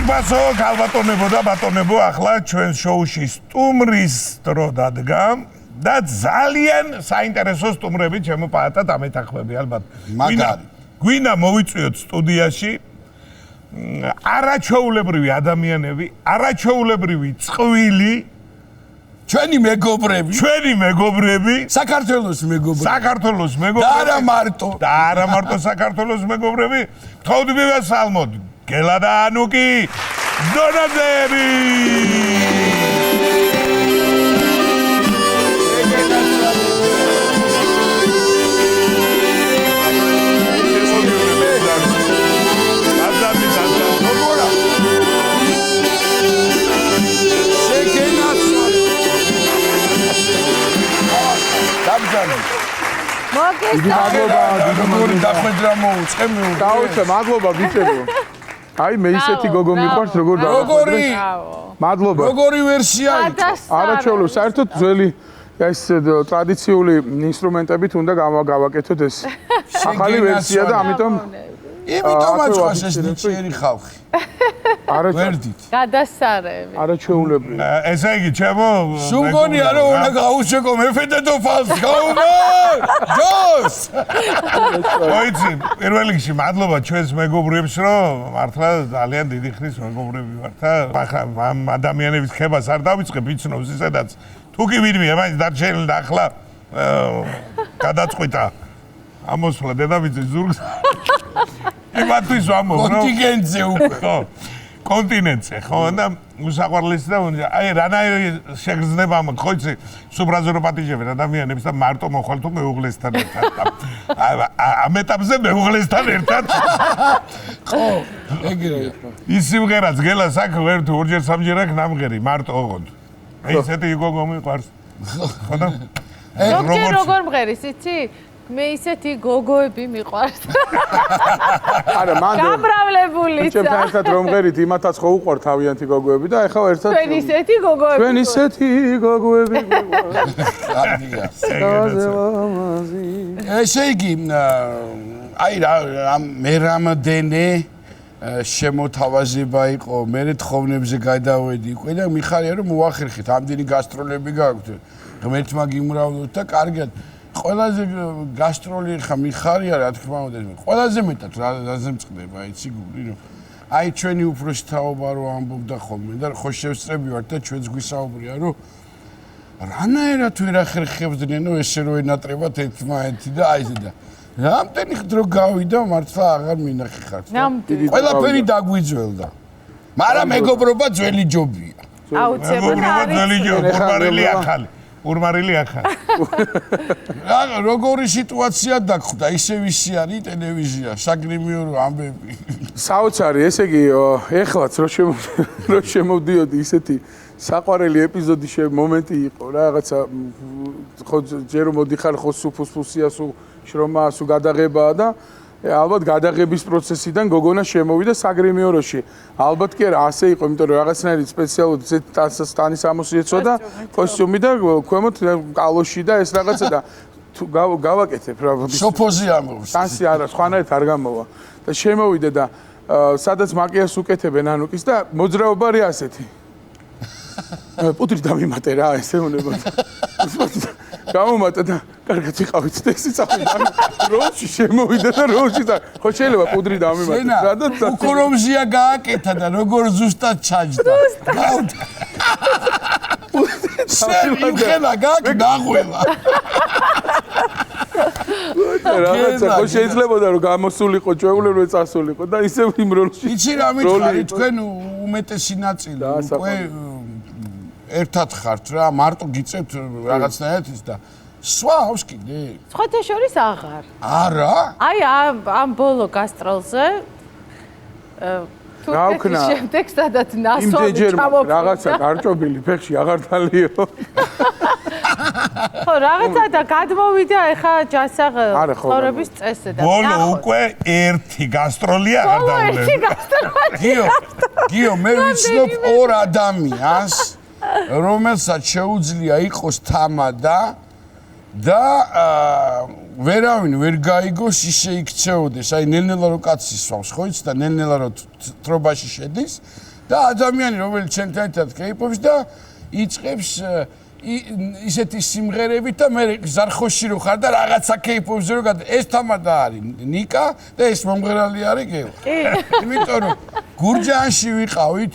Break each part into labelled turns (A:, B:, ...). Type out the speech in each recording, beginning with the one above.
A: ძვირფასო ქალბატონებო და ბატონებო, ახლა ჩვენ შოუში სტუმრის დრო დადგა და ძალიან საინტერესო სტუმრები ჩემო პაატად ამეთანხმები ალბათ. გვინდა მოვიწვიოთ სტუდიაში არაჩვეულებრივი ადამიანები, არაჩვეულებრივი წყვილი
B: ჩვენი მეგობრები, საქართველოს მეგობრები. და არა მარტო
A: საქართველოს მეგობრები, თხოვდი მივესალმოთ გელა და ანუკი დონაძეები.
C: მადლობა ბიჭებო. აი მე ისეთი გოგო მიყვარს როგორ
B: როგორი
C: მადლობა.
B: როგორი ვერსია იყო?
C: არაჩვეულო, საერთოდ ძველი ეს ტრადიციული ინსტრუმენტებით უნდა გავაკეთოთ ეს ახალი ვერსია და ამიტომ
B: ამიტომაც ეს ნიჭიერი ხალხი. ვერდით.
D: გადასარევი.
C: არაჩვეულებრივი.
A: ესე იგი, ჩემო
B: სულგონია რომ უნდა გაუჩეკო მეფედედო ფალს გაუმარ. ჯოს.
A: მოიცი, პირველ რიგში მადლობა ჩვენს მეგობრებს, რომ მართლა ძალიან დიდი ხნის მეგობრები ვართ და ახლა ამ ადამიანების ხებას არ დავიწყებ, იცნობს ისედაც. თუ კი ვინმე მაინც დარჩენილი და ახლა გადაწყვიტა ამოსვლა დედამიწის ზურგს. იმათვის ვამბობ, რომ
B: კონტინენტზე უკვე.
A: ხო. კონტინენტზე, ხო, და უსაყვარლესი და აი რანაირი შეგრძნება ამ ხო იცი, სუბრაზორო პატიჟები ადამიანებს და მარტო მოხვალ თუ მეუღლესთან ერთად. ამ ეტაპზე მეუღლესთან ერთად.
B: ხო, ეგრეა.
A: ის სიმღერაც გელას აქ ვერ თუ ორჯერ სამჯერ აქ ნამღერი მარტო ოღონდ. ესეთი გოგო მიყვარს. ხო და
D: როგორ მღერის, იცი? მე ისეთი გოგოები მიყვარს.
C: არა, მანდ
D: გამრავლებულიც.
C: ჩემთან ერთად რომ მღერით, იმათაც ხო უყვართ თავიანთი გოგოები და ეხლა ერთად
D: ჩვენ ისეთი გოგოები.
C: ჩვენ ისეთი გოგოები
B: კარგია. ესე იგი, აი რა მე რამდენე შემოთავაზება იყო, მე თხოვნებზე გადავედი უკვე და მიხარია რომ მოახერხეთ, ამდენი გასტროლები გაქვთ. ღმერთმა გიმრავლოთ და კარგად. ყველაზე გასტროლი ხა მიხარია რა თქმა უნდა. ყველაზე მეტად რაზე მწყდება, იცი გული რომ აი ჩვენი უფროსი თაობა რო ამბობდა ხოლმე და ხო შევსწრები ვართ და ჩვენც გვისაუბრია რომ რანაირად ვერ ახერხებდნენ ესე რო ენატრებათ ერთმანეთი და აი ესე და რამდენი დრო გავიდა მართლა აღარ მინახიხართ. ყველაფერი დაგვიძველდა. მაგრამ მეგობრობა ძველი ჯობია.
D: აუცილებლად
A: ძველი ჯობია, ურმარილი ახალი. ურმარილი ახალი.
B: როგორი სიტუაცია დაგხვდა, ისე ვისი არის ტელევიზია, საგრიმიო ამბები.
C: საოცარი, ესე იგი, ეხლაც რო შემოვდიოდი ისეთი საყვარელი ეპიზოდი მომენტი იყო რა, რაღაცა ხო ჯერ მოდიხარ ხო სუფუსფუსია, სუ შრომა, სუ გადაღებაა და ალბათ გადაღების პროცესიდან გოგონა შემოვიდა საგრიმიოროში. ალბათ კი არა, ასე იყო, იმიტომ რომ რაღაცნაირი სპეციალური სტანის ამოსი ეცოდა კოსტიუმი და ქვემოთ კალოში და ეს რაღაცა და თუ გავაკეთებ რა.
B: სოფოზე ამბობს.
C: სტანსი არა, სხვანაირად არ გამოვა. და შემოვიდა და სადაც მაკიაჟს უკეთებენ ანუკის და მოძრაობა არის ასეთი. პუდრი დამიმატე რა, ესე უნდა. გამომატა და კარგად ვიყავით და ესე წავიდა. როლში შემოვიდა და როლში ხო შეიძლება პუდრი დამიმატე.
B: რა და უკრომზია გააკეთა და როგორ ზუსტად ჩაჯდა. შევიხელა გაგნახველა.
C: რაღაცა ხო შეიძლებოდა რომ გამოსულიყო ჩვეულებრივ წასულიყო და ისე იმ როლში.
B: იცი რა მითხარი, თქვენ უმეტესი ნაწილი უკვე ერთად ხართ რა, მარტო გიწევთ რაღაცნაირად ის და სვავს კიდე.
D: სხვათა შორის აღარ.
B: არა?
D: აი ამ ბოლო გასტროლზე თურქეთის შემდეგ სადაც ნასვალი ჩამოფრინდა.
C: რაღაცა გარჭობილი ფეხში აღარ დალიო.
D: ხო, რაღაცა და გადმოვიდა ეხა ჯასაღ ცხოვრების წესზე და
A: ბოლო უკვე ერთი გასტროლი აღარ
D: დაულევი.
B: გიო, მე ვიცნობ ორ ადამიანს, რომელსაც შეუძლია იყოს თამადა და ვერავინ ვერ გაიგოს ისე იქცეოდეს, აი ნელ-ნელა რო კაცი სვავს, ხო იცი და ნელ-ნელა რო თრობაში შედის და ადამიანი რომელიც ჩვენთან ერთად კეიფობს და იწყებს ისეთი სიმღერებით და მე ზარხოში რო ხარ და რაღაცა კეიფობს რო ეს თამადა არის ნიკა და ეს მომღერალი არის გელა. იმიტომ რომ გურჯაანში ვიყავით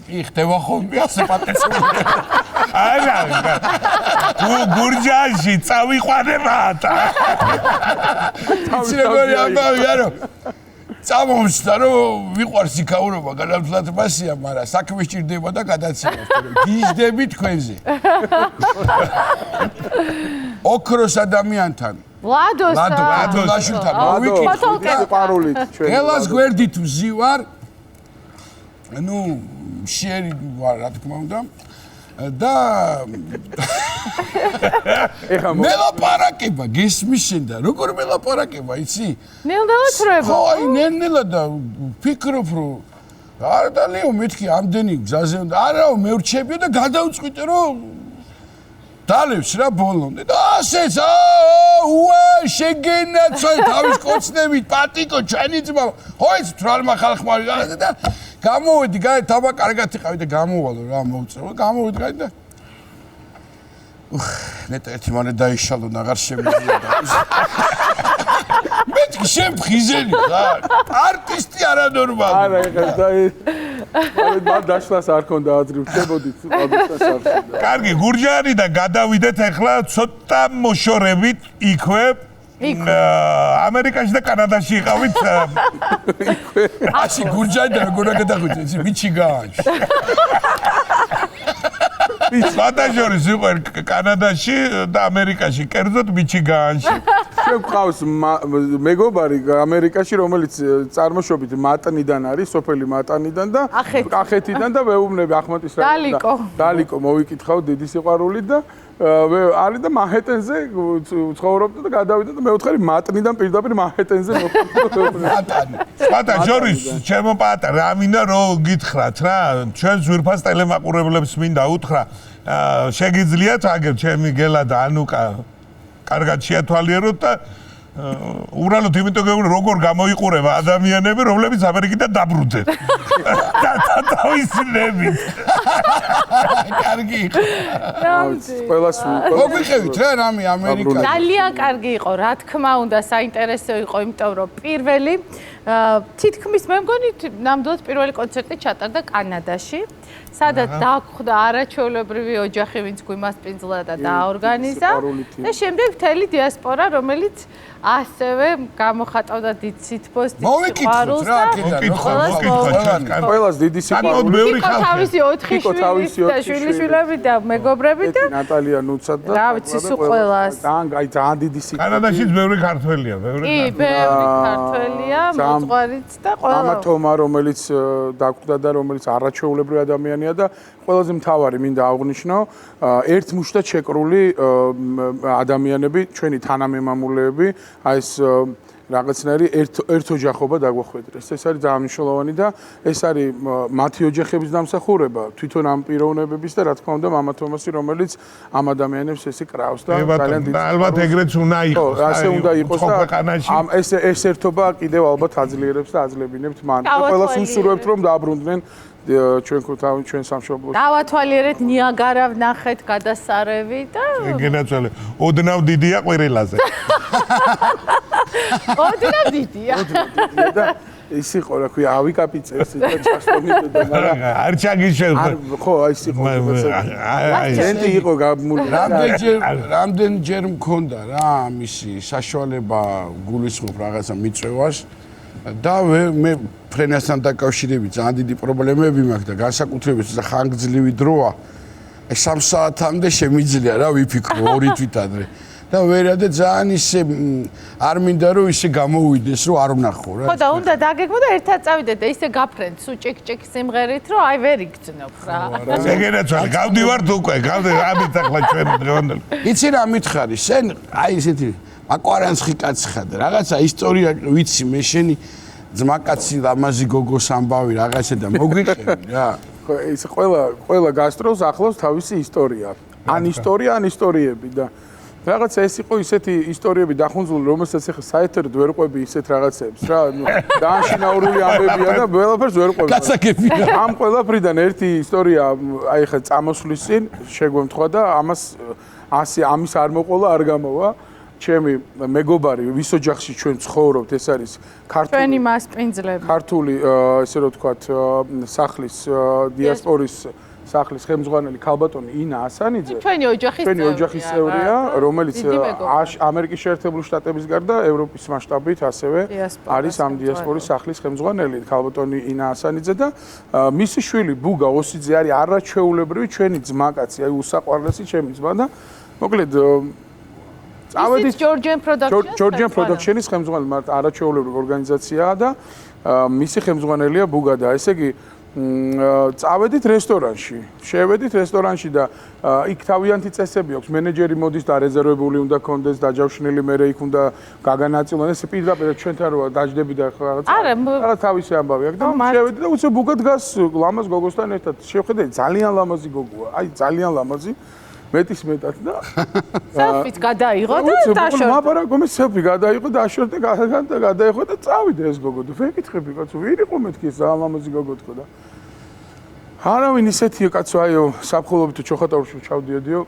B: ხდება ხოლმე ასე პატეცული.
A: არა, გურჯაანში წავიყვანებათ.
B: იცი როგორი ამბავი არო წამომსდა რომ ვიყვარს იქაურობა განათლად მასია, მაგრამ საქმე სჭირდება და გადაცემას, რომ გიჟდები თქვენზე. ოქროს ადამიანთან ლადოსთან მოვიკითხე
C: ყვარულით ჩვენ.
B: გელას გვერდით ვზივარ. ნუ შერი ვარ, რა თქმა უნდა. და
C: ეხა
B: მელაპარაკება გესმის შენ და როგორ მელაპარაკება იცი?
D: ნელ-ნელა ცრება.
B: ხო, აი ნელ-ნელა და ფიქრობ რომ არა და ლეო მეთქი ამდენი გზაზე უნდა არაო მე ვრჩებიო და გადავწყვიტე რომ დალევს რა ბოლომდე და ასეც უა შეგენაცვა თავის კოცნებით პატიკო ჩვენი ძმა ხო ეს თვალმა ხალხმარი და გამოვედი გაი თაბა კარგად იყავი და გამოვალო რა მოვწევ გამოვედი გაი და ნეტა ერთი მანე დაიშალო აღარ შემიძლია და მეთქი შენ ფხიზელი ხარ არტისტი არანორმალი
C: არა ეხა და მან დაშლას არ ქონდა აზრი ვწებოდით ყოველთვის არ ქონდა.
A: კარგი, გურჯაანი და გადავიდეთ ახლა ცოტა მოშორებით იქვე. ამერიკაში და კანადაში იყავით.
B: აში გურჯაანი და როგორ გადახვიდე იცი მიჩიგანში.
A: სვადაჟორის იყო კანადაში და ამერიკაში, კერძოდ მიჩიგანში.
C: ჩვენ გვყავს მეგობარი ამერიკაში, რომელიც წარმოშობით მატნიდან არის, სოფელი მატნიდან და კახეთიდან და ვეუბნები ახმეტის დალიკო მოვიკითხავ დიდი სიყვარული და არის და მანჰეტენზე ცხოვრობდა და გადავიდა და მეოთხე მატნიდან პირდაპირ მანჰეტენზე მოვიდა.
A: სვადაჟორის ჩემო პატარა, ამინდა რომ გითხრათ რა, ჩვენ ზვირფას ტელემაყურებლებს მინდა უთხრა, შეგიძლიათ აგერ ჩემი გელა და ანუკა კარგად შეათვალიეროთ და უბრალოდ იმიტომ გეუბნები როგორ გამოიყურება ადამიანები, რომლებიც ამერიკიდან დაბრუნდნენ. და თავისნებით.
B: კარგი იყო.
C: ყველას
B: მოგვიყევით რა რამე ამერიკაში.
D: ძალიან კარგი იყო, რა თქმა უნდა, საინტერესო იყო, იმიტომ რომ პირველი თითქმის მე მგონი ნამდვილად პირველი კონცერტი ჩატარდა კანადაში. სადაც დაგვხვდა არაჩვეულებრივი ოჯახი, ვინც გვიმასპინძლა და დააორგანიზა და შემდეგ მთელი დიასპორა, რომელიც ასევე გამოხატავდა დიდ სითბოს, დიდ სიყვარულს და
C: ყველას დიდი სიყვარული.
D: თავისი 4 შვილიშვილები და მეგობრები და
C: ნატალია ნუცად და
D: რა ვიცი სულ ყველას.
C: ძალიან დიდი სიყვარული.
A: კანადაშიც ბევრი ქართველია, ბევრი.
D: კი, ბევრი ქართველია, მოწყარიც და ყველა.
C: მამა თომა, რომელიც დაკვდა და რომელიც არაჩვეულებრივი ადამიანია და ყველაზე მთავარი მინდა აღვნიშნო, ერთ მუშტად შეკრული ადამიანები, ჩვენი თანამემამულეები, აი ეს რაღაცნაირი ერთ ოჯახობა დაგვახვედრეს. ეს არის ძალიან მნიშვნელოვანი და ეს არის მათი ოჯახების დამსახურება, თვითონ ამ პიროვნებების და რა თქმა უნდა მამა თომასი, რომელიც ამ ადამიანებს ესე კრავს და
A: ძალიან დიდი. ალბათ ეგრეც უნდა იყოს.
C: ასე უნდა იყოს და ამ ეს ერთობა კიდევ ალბათ აძლიერებს და აძლებინებთ მან. ყველას უსურვებთ რომ დაბრუნდნენ ჩვენ სამშობლოში.
D: დავათვალიერეთ ნიაგარა ვნახეთ გადასარევი და
A: გენაცვალე. ოდნავ დიდია ყვირილაზე.
D: ოდნავ დიდია.
C: და ის იყო რა ქვია ავიკაპიცეს და ჩასტონიდე და მაგრამ
A: არ ჩაგიშევ.
C: ხო აი ის იყო. ჟენტი იყო გამული.
B: რამდენჯერ მქონდა რა მისი საშუალება გულისხმობ რაღაცა მიწევას და მე ფრენასთან დაკავშირებით ძალიან დიდი პრობლემები მაქვს და განსაკუთრებით ხანგრძლივი დროა. 3 საათამდე შემიძლია რა ვიფიქრო 2 თვით ადრე. და ვერადე ძალიან ისე არ მინდა რომ ისე გამოვიდეს რომ არ ვნახო რა.
D: ხო და უნდა დაგეგმო და ერთად წავიდეთ და ისე გაფრენთ სუ ჭეკ-ჭეკ სიმღერით რომ აი ვერ იგრძნობ რა.
A: ეგენაცვალე, გავდივართ უკვე, ამით ახლა ჩვენ დღევანდელი.
B: იცი რა მითხარი, შენ აი ესეთი აკვარანსხი კაცი ხარ და რაღაცა ისტორია ვიცი მე შენი ძმაკაცი ლამაზი გოგოს ამბავი რაღაცა და მოგვიყევი რა.
C: ხო ის ყველა გასტროლს ახლავს თავისი ისტორია. ან ისტორია, ან ისტორიები და რაღაცა ეს იყო ისეთი ისტორიები დახუნძული, რომელსაც ახლა საერთოდ ვერ ყვები ისეთ რაღაცებს რა, დაანშინაურული ამბებია და ყველაფერს ვერ ყვები.
B: გასაგებია.
C: ამ ყველაფრიდან ერთი ისტორია, აი ხა წამოსვლის წინ შეგვემთხვა და ამის არ მოყოლა, არ გამოვა. ჩემი მეგობარი, ვის ოჯახში ჩვენ ცხოვრობთ, ეს არის
D: ჩვენი მასპინძლები.
C: ქართული, ესე რომ ვთქვათ, სახლის დიასპორის სახლის ხელმძღვანელი ქალბატონი ინა ასანიძე.
D: ჩვენი ოჯახის
C: წევრია, რომელიც ამერიკის შეერთებული შტატების გარდა ევროპის მასშტაბით ასევე არის ამ დიასპორის სახლის ხელმძღვანელი ქალბატონი ინა ასანიძე და მისი შვილი ბუგა ოსიძე არის არაჩვეულებრივი ჩვენი ძმაკაცი, აი უსაყვარლესი ჩემი ძმა და მოკლედ
D: წავედით
C: Georgian Production-ის ხელმძღვანელი, მაგრამ არაჩვეულებრივი ორგანიზაციაა და მისი ხელმძღვანელია ბუგა და ესე იგი წავედით რესტორანში. შევედით რესტორანში და იქ თავიანთი წესები აქვს. მენეჯერი მოდის და რეზერვებული უნდა კონდეს, დაჯავშნილი მერე იქ უნდა გაგანაწილონ. ეს პირდაპირ ჩვენთან როა დაждები და რაღაც თავისი ამბავი აქვს და შევედი და უცებ ბუგა დგას ლამაზ გოგოსთან ერთად. შევხედე ძალიან ლამაზი გოგოა. აი ძალიან ლამაზი. მეტის მეტად და
D: სელფით გადაიღო და დაშორდა.
C: მაპარაკო მე სელფი გადაიღო და დაშორდა და გადაიღო და წავიდა ეს გოგო და ვეკითხები კაცო ვერ იყო მეთქი ეს ლამაზი გოგო თქო და არავინ ისეთია კაცო აიო საფხულობით ჩოხატაურში ჩავდიოდიო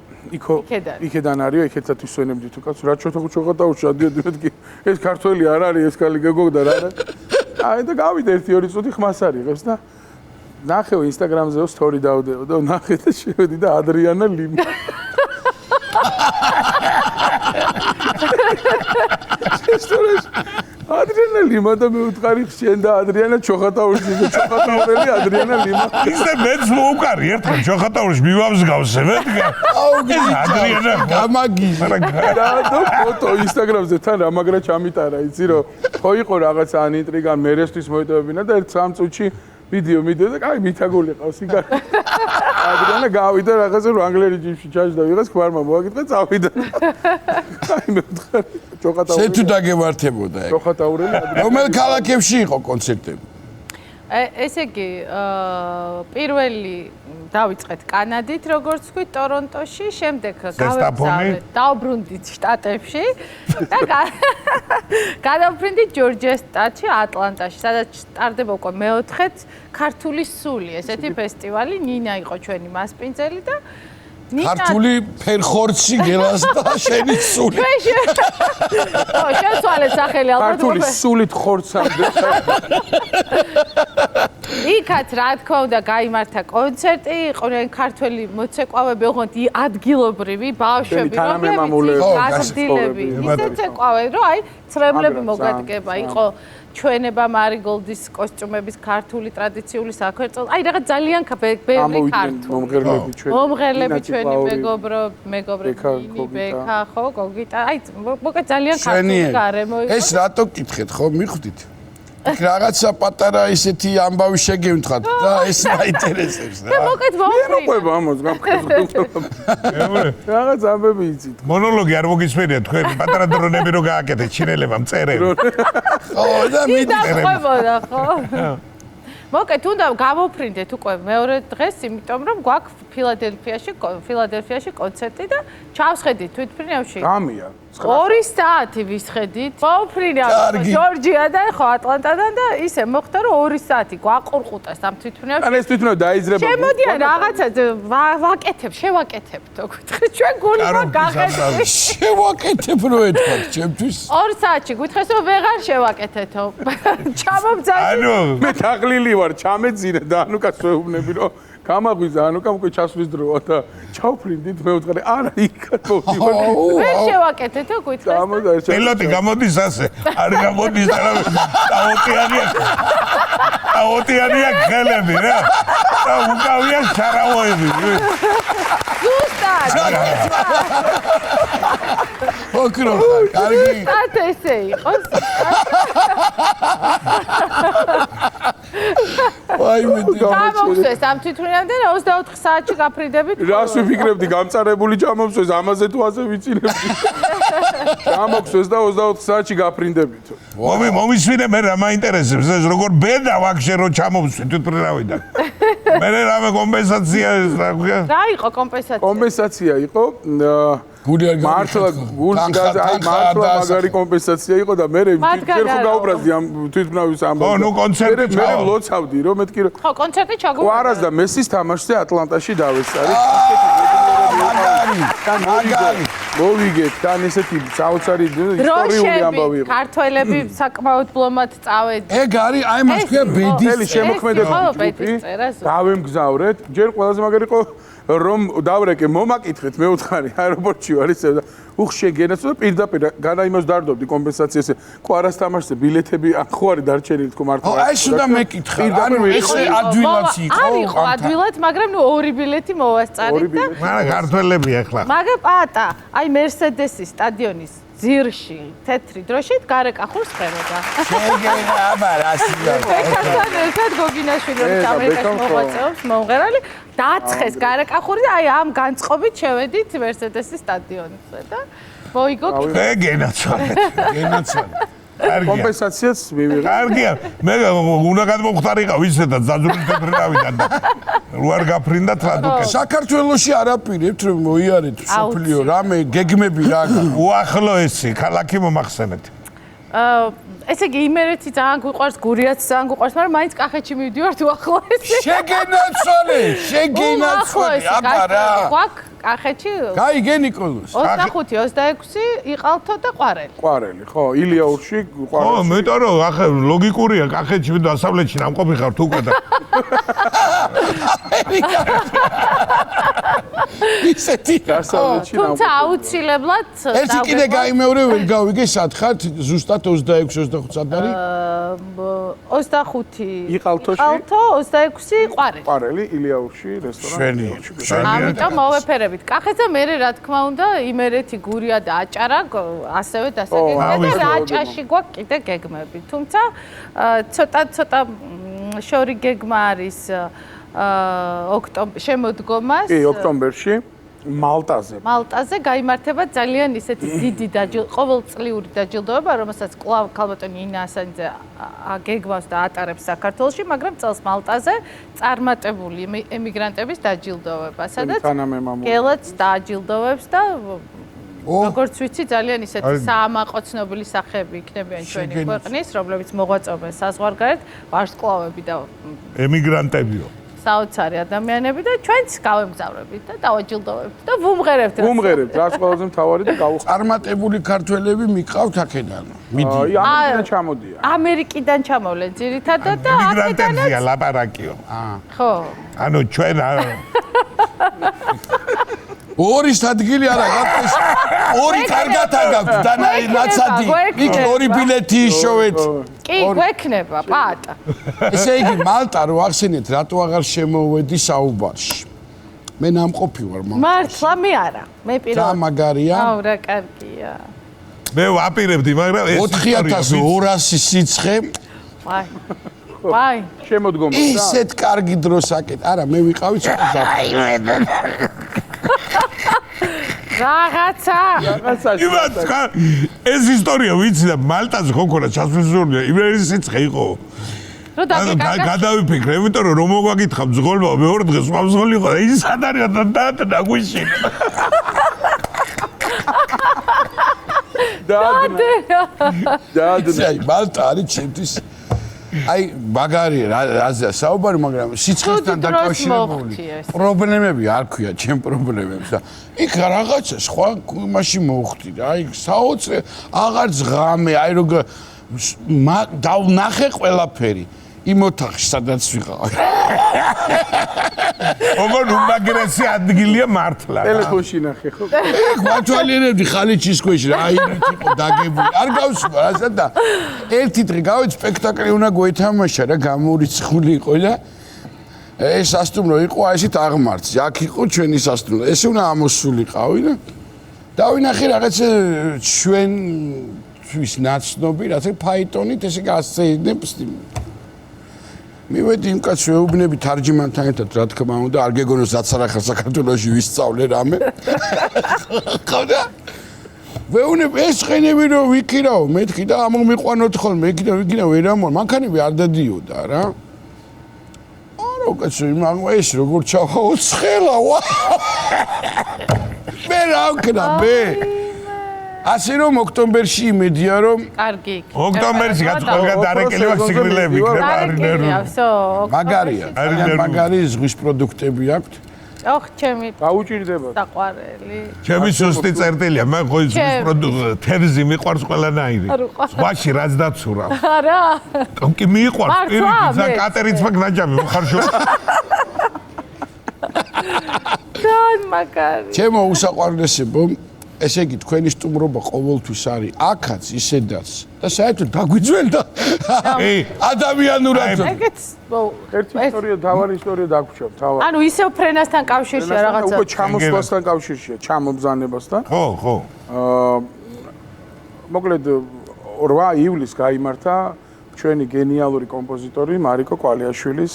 C: იქედან არისო იქედაც ვისვენებდი თუ კაცო რა ჩოხატაურში ჩავდიოდი მეთქი ეს ქართველი არ არის ეს კალი გოგო და რა აი და გავიდა 1-2 წუთი ხმას არიღებს და ნახე ინსტაგრამზე სტორი დავდეო და ნახე და შევედი და ადრიანა ლიმა ადრიანა ლიმა და მე ვუთხარი შენ და ადრიანა ჩოხატაურში და ჩოხატაურელი ადრიანა ლიმა
A: ისე მეც მოუკარი ერთხელ ჩოხატაურში მივამსგავსე მეთქე ადრიანა
B: გამაგიჟე
C: და ფოტო ინსტაგრამზე თან რა მაგრა ჩამიტარა იცი რომ ხო იყო რაღაცა ან ინტრიგა მერესთვის მოიტოვებინა და ერთ 3 წუთში ვიდეო და კაი მითაგული ყავს იქ ადრიანა გავიდა რაღაცა რომ ანგლერი ჯიპში ჩაჯდა ვიღაც ხვარმა მოაკითხა წავიდა კაი მე ვთხარი ჩოხატაურელი
B: შენ თუ დაგემართებოდა ეგ
C: ჩოხატაურელი
B: რომელ ქალაქებში იყო კონცერტები
D: ესე იგი პირველი დავიწყეთ კანადით როგორც ვთქვი ტორონტოში შემდეგ გავემგზავრეთ დაუბრუნდით შტატებში და გადავფრინდით ჯორჯიას შტატში ატლანტაში სადაც სტარდება უკვე მეოთხედ ქართული სული ესეთი ფესტივალი ნინა იყო ჩვენი მასპინძელი და
B: ქართული ფერხორცი გელას და შენი სული
D: შეცვალეთ სახელი ალბათ
C: ქართული სულით ხორცამდე
D: იქაც რა თქმა უნდა გაიმართა კონცერტი, იყვნენ ქართველი მოცეკვავები, ოღონდ ადგილობრივი ბავშვები, რომლებიც გასtildeები, ისეთ ეკვავენ, რომ აი ცრემლები მოგადგება, იყო ჩვენება მარიგოლდის კოსტიუმების ქართული ტრადიციული საქვერწილო. აი რაღაც ძალიან ბევრი ქართული. მომღერლები ჩვენი მეგობრები, ბექა, ხო, გოგიტა. აი მოკლედ ძალიან ქართული გარემო იყო.
B: ეს რატო გითხეთ, ხო, მიხვდით? რაღაცა პატარა ისეთი ამბავი შეგემთხათ და ეს მაინტერესებს რა.
D: და მოკლედ
C: მე როყვება ამას გამხსენებ. რაღაც ამბები იცით.
A: მონოლოგი არ მოგისმენია თქვენ პატარა დრონები რო გააკეთეთ ჩინელებმა მწერენ.
B: ხო და
D: მიწერებოდა ხო? მოკლედ უნდა გამოფრინდეთ უკვე მეორე დღეს, იმიტომ რომ გვაქვს ფილადელფიაში კონცერტი და ჩავსხედით თვითმფრინავში.
C: გამია.
D: 2 საათი ვისხედით. მოფრინავ ჯორჯია და ხო ატლანტადან და ისე მოხდა რომ 2 საათი გვაყურყუტა სამ თვითმფრინავში.
C: ან ეს თვითმფრინავი დაიძრება.
D: შემოდიან რაღაცა შევაკეთებ თქვი. ჩვენ გული მაგახეთ.
B: შევაკეთებ რო ეთქვათ ჩემთვის.
D: 2 საათში გითხეს რომ ვეღარ შევაკეთეთო. ჩამობძალი.
A: ანუ
C: მე თაღლილი ვარ, ჩამეძინე და ანუკას ვეუბნები რომ გამაღვიძა ანუკა უკვე ჩასვლის დროა და ჩავფრინდით მე ვთქვი არა იქა მოვდივარ.
D: ვერ შევაკეთეთო გითხეს.
A: პილოტი გამოდის ასე, არ გამოდის და აოტიანია ხელები რა. და უკავია შარავოები.
D: ზუსტად.
B: ოქრო, კარგი.
D: ზუსტად ესე იყოს.
B: აი მე
D: გამოგცეს ამ თვითმფრინავიდან 24 საათში გაფრინდებით.
C: რას ვიფიქრებდი გამწარებული ჩამოვსვეს ამაზე თუ ასე ვიცინებდი. ჩამოვსვეს და 24 საათში გაფრინდებით.
A: მომისვინე მე რა მაინტერესებს ეს როგორ ბედა ვაქშე რო ჩამოვსვი თვითმფრინავიდან. მე რამე კომპენსაცია ეს რა ქვია?
D: რა იყო კომპენსაცია?
C: კომპენსაცია იყო
B: გული არ
C: მართლა მართლა მაგარი კომპენსაცია იყო და მე ჯერ ხო გაუბრაზდი ამ თვითმფრინავის ამბავს.
A: ხო, ნუ კონცერტი
C: მე ლოცავდი რომ მეთქი რომ
D: ხო, კონცერტი ჩაგუბრა.
C: ყარას და მესის თამაშზე ატლანტაში დავესწარი. მოვიგეთ თან ესეთი საოცარი ისტორიული ამბავი იყო.
D: ქართველები საკმაოდ ბლომად წავედი.
B: ეგ არის აი მას ქვია ბედის
C: შემოქმედებული დავემგზავრეთ. ჯერ ყველაზე მაგარი იყო რომ დავრეკე მომაკითხეთ მეუთხარი აეროპორტში ვარ ისე და უხშე გენაცო და პირდაპირ განაიმოს დარდობდი კომპენსაციას. ყარას თამაშზე ბილეთები ხო არის დარჩენილი თქო მართლა.
B: აი ეს უნდა მეკითხა. ანუ ესე ადვილად იყო.
D: არისო ადვილად, მაგრამ ნუ ორი ბილეთი მოვასწარით და
A: მაგრამ ქართველები ახლა.
D: მაგრამ პატა, აი მერსედესის სტადიონის ძირში, თეთრი დროშით გარეკახულს ხედავდა.
B: შეგენა აბა რასია.
D: ბექასთან ერთად გოგინაშვილი რომელიც ამერიკაში მოღვაწეობს, მომღერალი, დააცხეს გარეკახური და აი ამ განწყობით შევედით მერსედესის სტადიონზე და მოიგო
A: გენაცვალეთ.
C: კომპენსაციაც მივიღე.
A: კარგია. მე უნდა გადმოხტარიყავ ისედაც დაძრული თეთრნავიდან და როარ გაფრინდათ რადუკე.
B: საქართველოში არაპირებთ რომ მოიარეთ სოფლიო რამე გეგმები რა გაქვს.
A: უახლოესი ქალაქი მომახსენეთ.
D: ესე იგი იმერეთი ძალიან გვიყვარს, გურიაც ძალიან გვიყვარს, მაგრამ მაინც კახეთში მივდივართ უახლოესი.
B: შეგენაცვალე, აბა რა.
D: კახეთში
B: გაიგე ნიკოლოს.
D: 25-26 იყალთო და ყვარელი.
C: ყვარელი, ხო, ილიაურში ყვარელი.
A: ხო, მეტყვი რომ ახლა ლოგიკურია, კახეთში და დასავლეთში ნამყოფი ხართ უკვე და.
B: ისეთი
C: დასავლეთში ნამყოფი.
D: თუმცა აუცილებლად
B: ერთი კიდე გაიმეორე ვერ გავიგე სათხართ ზუსტად 26-25 საათი არის?
D: 25
C: იყალთოში.
D: იყალთო, 26 ყვარელი.
C: ყვარელი, ილიაურში რესტორანი.
D: ამიტომ მოვეფერებით. კახეთსა მე რა თქმა უნდა, იმერეთი, გურია და აჭარა ასევე დასაგეგმდა და რაჭაში გვაქვს კიდე გეგმები. თუმცა ცოტა შორი გეგმა არის შემოდგომას.
C: კი, ოქტომბერში მალტაზე
D: გაიმართება ძალიან ისეთი დიდი ყოველწლიური დაჯილდოება, რომელსაც კვლავ ქალბატონი ინა ასანიძე გეგმავს და ატარებს საქართველოში, მაგრამ წელს მალტაზე წარმატებული ემიგრანტების დაჯილდოება, სადაც გელაც დააჯილდოვებს და როგორც ვიცი, ძალიან ისეთი საამაყო ცნობილი სახეები იქნებიან ჩვენი ქვეყნის, რომლებიც მოღვაწეობენ საზღვარგარეთ, ვარსკვლავები და
A: ემიგრანტებიო.
D: საოცარი ადამიანები და ჩვენც გავემგზავრებით და დავაჯილდოვებთ და ვუმღერებთ.
C: ვუმღერებთ, რაც ყველაზე მთავარი და გავუხსნით.
B: წარმატებული ქართველები მიყავთ აქედან.
C: ამერიკიდან ჩამოდიან.
D: ამერიკიდან ჩამოვლენ ძირითადად და
A: ემიგრანტებია ლაპარაკიო.
D: ხო.
A: ანუ ჩვენ
B: ორი ადგილი არა გაქვს. ორი კარგად აგაქვთ დანაი ნაცადი. იქ ორი ბილეთი იშოვეთ.
D: კი, გვექნება, პატა.
B: ესე იგი მალტა რო ახსენეთ, რატო აღარ შემოვედი საუბარში? მე ნამყოფი ვარ მაგ.
D: მართლა მე არა. მე პირველად.
B: და მაგარია.
D: აუ რა კარგია.
A: მე ვაპირებდი, მაგრამ ეს
B: 4200 სიცხე.
D: ვაი.
C: შემოდგომა.
B: ისეთ კარგი დროს აკეთ. არა, მე ვიყავი ცოტა ზაფხული.
D: რაღაცა.
A: ეს ისტორია ვიცი და მალტაზე ხო ქონა ჩასვლისურია, იმერეთი სიცხე იყო. გადავიფიქრე, იმიტომ რომ მოგვაკითხა მძღოლმა მეორე დღეს სხვა მძღოლი იყო და ის სადარია და დაგვიშინა.
B: დაადნა. მალტა არის ჩემთვის აი მაგარი რაზეა საუბარი, მაგრამ სიცხესთან დაკავშირებული პრობლემები არ ქვია ჩემ პრობლემებს და იქ რაღაცა სხვა მაშინ მოვხდი და აი საოცრე აღარ ზღამე, აი როგორ დავნახე ყველაფერი იმ ოთახში სადაც ვიყავ.
A: ოღონდ უმაგრესი ადგილია მართლა.
C: ტელეფონში ნახე ხო?
B: ეგ მათვალიერებდი ხალიჩის ქვეშ რა აირით იყო დაგებული. არ გავსვა ასა და ერთი დღე გავეც სპექტაკლი უნდა გვეთამაშა რა გამორიცხული იყო და ეს სასტუმრო იყო აი ესეთ აღმართზე. აქ იყო ჩვენი სასტუმრო. ეს უნდა ამოსულიყავი და დავინახე რაღაცა ჩვენთვის ნაცნობი რაღაცა ფაიტონით ესე გასცენებს. მივედი იმ კაცს ვეუბნები თარჯიმანთან ერთად რა თქმა უნდა არ გეგონოს აცარახა საქართველოში ვისწავლე რამე ხო და ვეუბნები ეს ხენები რომ ვიქირაო მეთქი და ამომიყვანოთ ხოლმე იქიდან ვიქინა ვერ ამონ მანქანები არ დადიოდა რა არა კაცო მაგ ეს როგორ ჩავხო ცხელა ვა მე რა ვქნა მე ასე რომ ოქტომბერში იმედია რომ
D: კარგი.
A: ოქტომბერში გაწყობილ დარეკილი აქვს სიგრილები იქნება
D: დარეკილია, всё.
B: მაგარია მაგარი ზღვის პროდუქტები აქვთ
D: ოხ, ჩემი
C: გაუჭირდება.
D: საყვარელი.
A: ჩემი სუსტი წერტილია მე ხო ის თერზი მიყვარს ყველანაირი ზღვაში რაც დაცურა
D: არა.
A: კი მიყვარს პირიქით და კატერიც მაგ ნაჯამი მოხარშო
D: თან მაგარი.
B: ჩემო უსაყვარლესებო ესე იგი თქვენი სტუმრობა ყოველთვის არის აქაც ისედაც და საერთოდ დაგვიძველდა ადამიანურად
D: ეგეც
C: ერთი ისტორია, თავარი ისტორია დაგვრჩა, თავარი.
D: ანუ ისევ ფრენასთან კავშირშია რაღაცა.
C: უკვე ჩამოსვლასთან კავშირშია, ჩამობზანებასთან.
A: ხო.
C: მოკლედ 8 ივლისს გაიმართა ჩვენი გენიალური კომპოზიტორი მარიკო კვალიაშვილის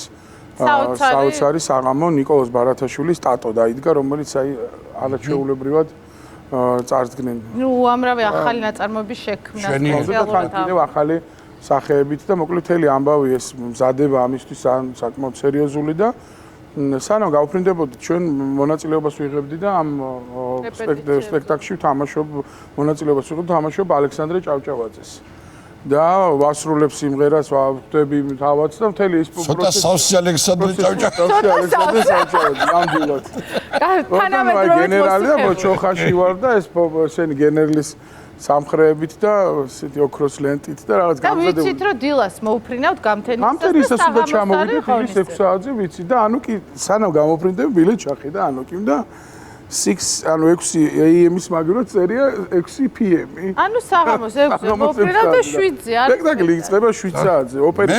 C: საოცარი საღამო ნიკოლოზ ბარათაშვილის ტატო დაიდგა, რომელიც აი არაჩვეულებრივად წარდგნენ.
D: ნუ ამრავე ახალი ნაწარმოების შექმნა.
C: კიდევ ახალი სახეებით და მოკლედ მთელი ამბავი ეს მზადება ამისთვის საკმაოდ სერიოზული და სანამ გავფრინდებოდით ჩვენ მონაწილეობას ვიღებდი და ამ სპექტაკლში მონაწილეობას ვიღებდი თამაშობ ალექსანდრე ჭავჭავაძეს. და ვასრულებ სიმღერას, ვხვდები თავაც და მთელი ის
B: ცოტა სავსე ალექსანდრე ჭავჭავაძე.
C: ნამდვილად.
D: თანამედროვე
C: გენერალი და მოჩოხაში ვარ და ეს ესენი გენერლის სამხრეებით და ესეთი ოქროს ლენტით და რაღაც
D: გამზადებული. და ვიცით რომ დილას მოუფრინავთ გამთენისას და
C: გამთენისას და ჩამოვიდეთ ის 6 საათზე ვიცი და ანუ კი სანამ გამოფრინდები ბილეთ ჩახედა ანუ კი და 6 ანუ 6 AM-ის მაგივრად წერია 6 PM-ი.
D: ანუ საღამოს 6-ზე მოუფრინავ და 7-ზე არის.
C: სპექტაკლი იწყება 7 საათზე. ოპერის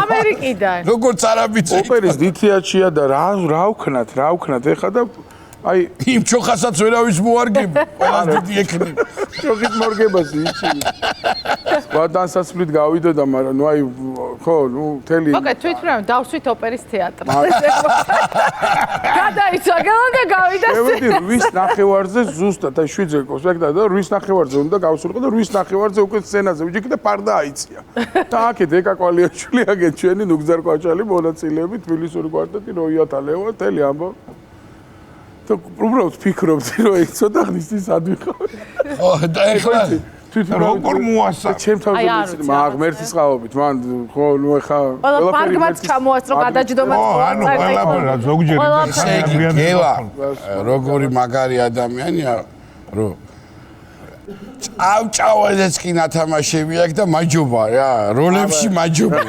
D: ამერიკიდან.
B: როგორც არაბიცი.
C: ოპერის დითიაჩია და რა ვქნათ ეხა და აი
B: იმ ჩოხასაც ვერავის მოარგები. ყველა დიდი ექნები.
C: ჩოხის მორგებას იცი. ვადანსაცვლით გავიდოდა, მაგრამ ნუ აი ხო, ნუ მთელი
D: მოკე თვითმფრინავ დავსვით ოპერის თეატრს. გადაიცა გელან და გავიდა
C: მევედი რვის ნახევარზე ზუსტად აი 7-ზე სპექტაკლი და რვის ნახევარზე უნდა გავსულიყო და რვის ნახევარზე უკვე სცენაზე ვიჯექი და პარდა აიწია. და აქეთ ეკა კვალიაშვილი აგეთ ჩვენი ნუგზარ კვაჭალი მონაწილეები თბილისური კვარტეტი როიათა ლევა მთელი ამბავი. და უბრალოდ ფიქრობდი რომ ეგ ცოტა ხნისთვის ადვიყავ.
B: ხო და ეხლა
A: როგორ მოასწარ
C: ჩემ თავზე ვიცი მაგ მერცის ყავობით მან ხო ნუ ეხა
D: ყველა ბარგმაც ჩამოასწრო გადაჯდომაც
A: ანუ ყველა ზოგჯერ
B: გელა როგორი მაგარი ადამიანია რომ ჭავჭავაძეც კი ნათამაშები აქვს და მაჯობა რა როლებში მაჯობა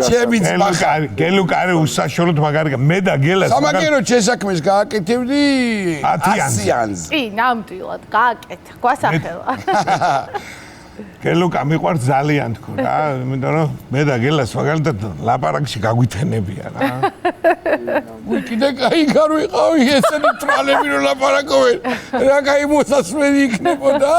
B: ჩემი ძმა
A: გელუკარი უსაშოლოდ მაგარი მე და გელას
B: სამაგერო შესაქმეს გააკეთებდი 100-იანს
D: კი ნამდვილად გააკეთა გვასახელა
A: გელუკა მიყვარს ძალიან თქო რა იმიტომ რომ მე და გელას მაგალითად ლაპარაკში გაგვითენებია რა
B: უი კიდე კაი გარვიყავი ესენი თვალები რომ ლაპარაკობენ რა კაი მოსასმენი იქნებოდა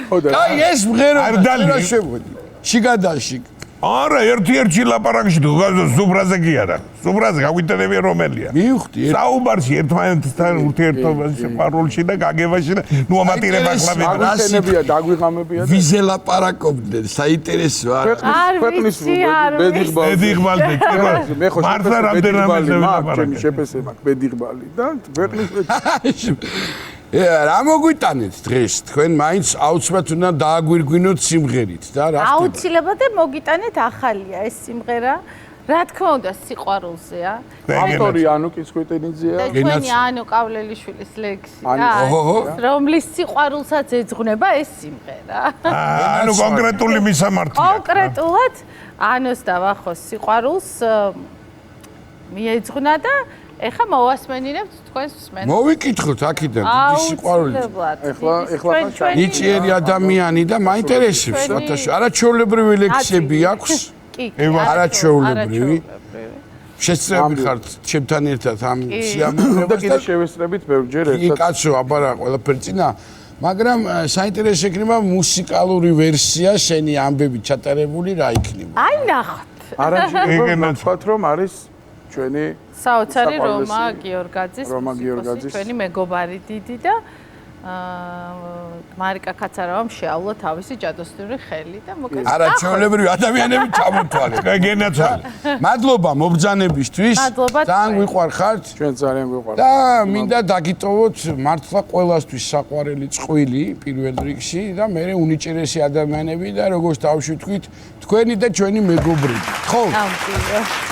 B: ხო და კაი ეს მღერო რა შემოდი შიგადაში
A: არა ერთ-ერთი ლაპარაკში თუ ზუბრაზე კი არა ზუბრაზე გაგვითენებია რომელია
B: მივხვდი
A: საუბარში ერთმანეთთან ურთიერთობაში სიყვარულში და გაგებაში და ნუ ამატირება ხლაბი
C: რასენებია დაგვიღამებია
B: ვიზე ლაპარაკობდნენ საინტერესო
D: არ ვიცი არ
A: ბედიღბალდი
C: მე ხო
A: მართლა რამდენიმე
C: ჩემი შეფესე მაქვს ბედიღბალი და ქვეყნის
B: რა მოგვიტანეთ დღეს თქვენ მაინც აუცილებლად უნდა დააგვირგვინოთ სიმღერით და რა
D: აუცილებლად მოგიტანეთ ახალია ეს სიმღერა რა თქმა უნდა სიყვარულზეა
C: ავტორი ანუ კიცხვიტინიძეა
D: და ჩვენი ანო კავლელიშვილის ლექსია რომლის სიყვარულსაც ეძღვნება ეს სიმღერა
A: ანუ კონკრეტული მისამართია
D: კონკრეტულად ანოს და ვახოს სიყვარულს მიეძღვნა და ეხა მოვასმენინებთ თქვენს მსმენელს.
B: მოვიკითხოთ აქედან დიდი სიყვარული.
C: ეხლა
B: ნიჭიერი ადამიანი და მაინტერესებს რათაშ არაჩვეულებრივი ლექსები აქვს.
D: კი,
B: არაჩვეულებრივი. შეცდები ხართ ჩემთან ერთად ამ სიამოვნებას
C: და კიდე შევესწრებით ბევრჯერ ერთად.
B: კი, კაცო, აბარა ყველაფერი წინა, მაგრამ საინტერესო იქნება მუსიკალური ვერსია შენი ამბები ჩატარებული რა იქნება.
D: აი ნახოთ.
C: არანჟირება თქვათ რომ არის ჩვენი
D: საოცარი რომა გიორგაძის ჩვენი მეგობარი დიდი და მარიკა კაცარავამ შეავლა თავისი ჯადოსნური ხელი და მოკლედ
B: არა ჩვეულებრივი ადამიანები ჩამოთვალეთ.
A: გენაცვალე.
B: მადლობა მობრძანებისთვის.
D: მადლობა
B: ძალიან გვიყვარხართ.
C: ჩვენ ძალიან გვიყვართ.
B: და მინდა დაგიტოვოთ მართლა ყველასთვის საყვარელი წყვილი პირველ რიგში და მე უნიჭერესი ადამიანები და როგორც თავში ვთქვით, თქვენი და ჩვენი მეგობრები. ხო?
D: ამბიო